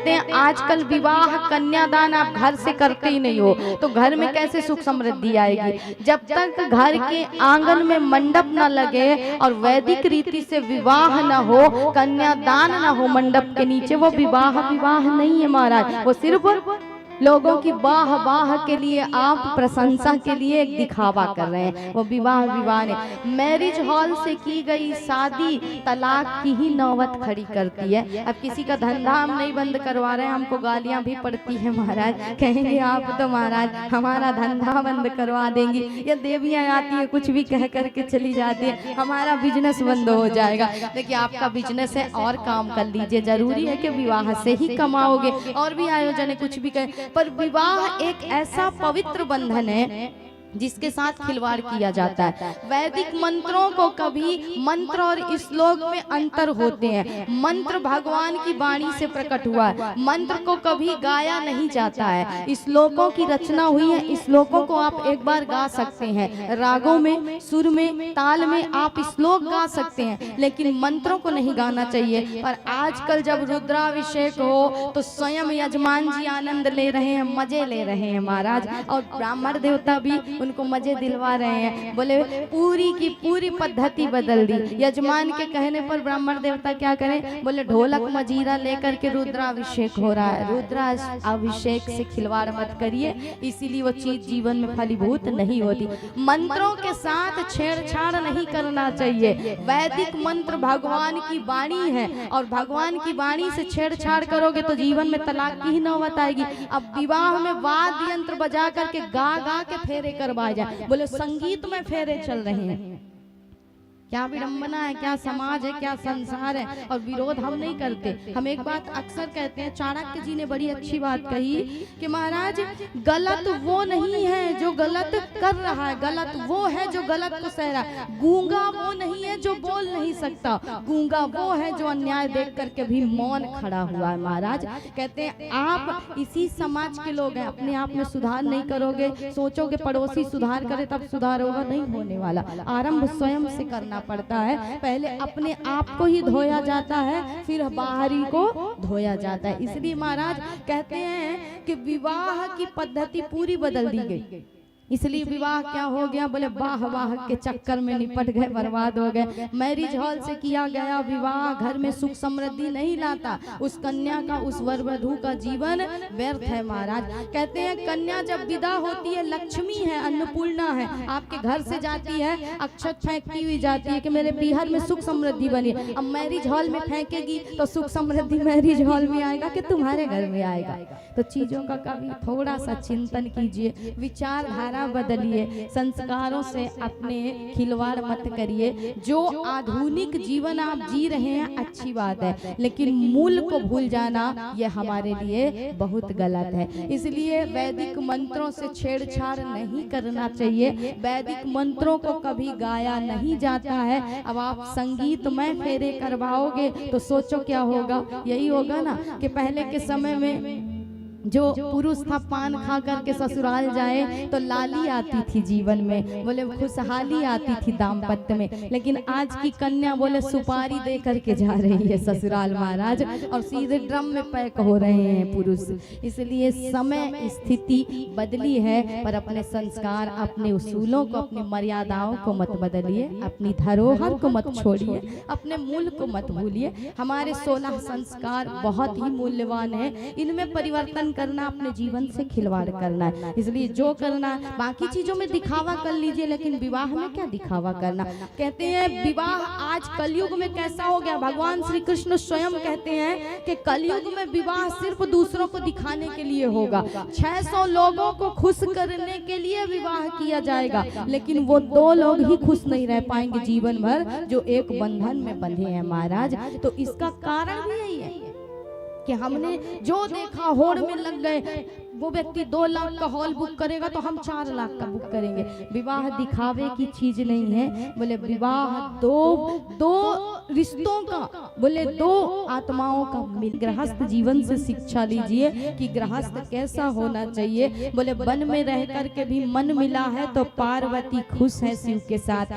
कहते हैं आजकल विवाह कन्यादान आप घर से करते ही नहीं हो तो घर में कैसे सुख समृद्धि आएगी। जब तक घर के आंगन में मंडप न लगे और वैदिक रीति से विवाह न हो, कन्यादान न हो मंडप के नीचे, वो विवाह नहीं है महाराज। वो सिर्फ लोगों की वाह वाह के लिए, आप प्रशंसा के लिए एक दिखावा कर रहे हैं। वो विवाह ने मैरिज हॉल से की गई शादी तलाक की ही नौबत खड़ी करती है। अब किसी का धंधा हम नहीं बंद करवा रहे हैं, हमको गालियां भी पड़ती है महाराज, कहेंगे आप तो महाराज हमारा धंधा बंद करवा देंगी, या देवियां आती है कुछ भी कह करके चली जाती है, हमारा बिजनेस बंद हो जाएगा। देखिए आपका बिजनेस है और काम कर लीजिए, जरूरी है कि विवाह से ही कमाओगे, और भी आयोजन है कुछ भी कहे, पर विवाह एक ऐसा पवित्र बंधन है जिसके साथ खिलवाड़ किया जाता है। वैदिक मंत्रों को कभी मंत्र और श्लोक में अंतर होते हैं। मंत्र भगवान की वाणी से प्रकट हुआ है, मंत्र को कभी गाया नहीं जाता है। श्लोकों की रचना हुई है, श्लोकों को आप एक बार गा सकते हैं, रागों में, सुर में, ताल में आप श्लोक गा सकते हैं, लेकिन मंत्रों को नहीं गाना चाहिए। पर आजकल जब रुद्राभिषेक हो तो स्वयं यजमान जी आनंद ले रहे हैं, मजे ले रहे हैं महाराज, और ब्राह्मण देवता भी उनको मजे दिलवा रहे हैं। बोले पूरी की पूरी पद्धति बदल दी। यजमान के कहने पर ब्राह्मण देवता क्या करें, बोले ढोलक मजीरा लेकर के रुद्राभिषेक हो रहा है। रुद्राभिषेक से खिलवाड़ मत करिए, इसीलिए वो चीज जीवन में फलीभूत नहीं होती। मंत्रों के साथ छेड़छाड़ नहीं करना चाहिए। वैदिक मंत्र भगवान की वाणी है, और भगवान की वाणी से छेड़छाड़ करोगे तो जीवन में तलाक की ही नौबत आएगी। अब विवाह में वाद्य यंत्र बजा करके गा के फेरे करवा जाए, बोले संगीत में फेरे चल रहे हैं। क्या विडंबना है, क्या समाज है, क्या संसार है। और विरोध हम नहीं करते। हम एक बात अक्सर कहते हैं, चाणक्य जी ने बड़ी अच्छी बात कही कि महाराज गलत वो नहीं है जो गलत कर रहा है, गलत वो है जो गलत को सह रहा है। गूंगा वो नहीं है जो बोल नहीं सकता, गूंगा वो है जो अन्याय देख करके भी मौन खड़ा हुआ है। महाराज कहते हैं आप इसी समाज के लोग हैं, अपने आप में सुधार नहीं करोगे, सोचोगे पड़ोसी सुधार करे तब सुधार होगा, नहीं होने वाला। आरंभ स्वयं से करना पड़ता है। पहले अपने आप को ही धोया जाता है, फिर बाहरी को धोया जाता है। इसलिए महाराज कहते हैं कि विवाह की पद्धति पूरी बदल दी गई। इसलिए विवाह क्या हो गया, बोले वाह वाह के चक्कर में निपट गए, बर्बाद हो गए। मैरिज हॉल से किया गया विवाह घर में सुख समृद्धि नहीं लाता, उस कन्या का, उस वर वधू का जीवन व्यर्थ है। महाराज कहते हैं कन्या जब विदा होती है लक्ष्मी है, अन्नपूर्णा है, आपके घर से जाती है, अक्षत फेंकती हुई जाती है कि मेरे पीहर में सुख समृद्धि बनी। अब मैरिज हॉल में फेंकेगी तो सुख समृद्धि मैरिज हॉल में आएगा कि तुम्हारे घर में आएगा। तो चीजों का कभी थोड़ा सा चिंतन कीजिए, विचारधारा बदलिए, संस्कारों से अपने खिलवाड़ मत करिए। जो आधुनिक जीवन आप जी रहे हैं अच्छी बात है, लेकिन मूल को भूल जाना यह हमारे लिए बहुत गलत है। इसलिए वैदिक मंत्रों से छेड़छाड़ नहीं करना चाहिए। वैदिक मंत्रों को कभी गाया नहीं जाता है। अब आप संगीत में फेरे करवाओगे तो सोचो क्या होगा, यही होगा ना कि पहले के समय में जो पुरुष था पान खा करके ससुराल जाए तो लाली आती थी जीवन में, बोले खुशहाली आती थी दाम्पत्य में। लेकिन आज की कन्या बोले सुपारी दे करके जा रही है ससुराल महाराज, और सीधे ड्रम में पैक हो रहे हैं पुरुष। इसलिए समय स्थिति बदली है, पर अपने संस्कार, अपने उसूलों को, अपनी मर्यादाओं को मत बदलिए, अपनी धरोहर को मत छोड़िए, अपने मूल को मत भूलिए। हमारे 16 संस्कार बहुत ही मूल्यवान है, इनमें परिवर्तन करना, अपने जीवन से खिलवाड़ करना है। इसलिए जो करना, बाकी चीजों में दिखावा कर लीजिए, लेकिन विवाह में क्या दिखावा करना। कहते हैं विवाह आज कलयुग में कैसा हो गया, भगवान श्री कृष्ण स्वयं कहते हैं कि कलयुग में विवाह सिर्फ दूसरों को दिखाने के लिए होगा। 600 लोगों को खुश करने के लिए विवाह किया जाएगा, लेकिन वो 2 लोग ही खुश नहीं रह पाएंगे जीवन भर जो एक बंधन में बंधे हैं महाराज। तो इसका कारण भी यही है कि हमने जो देखा होड़ में लग गए। वो व्यक्ति 2 लाख का हॉल बुक करेगा तो हम 4 लाख का बुक करेंगे। विवाह दिखावे की चीज नहीं है, बोले विवाह दो रिश्तों का, बोले 2 आत्माओं का मिल। गृहस्थ जीवन से शिक्षा लीजिए कि गृहस्थ कैसा होना चाहिए। बोले वन में रह करके भी मन मिला है तो पार्वती खुश है शिव के साथ,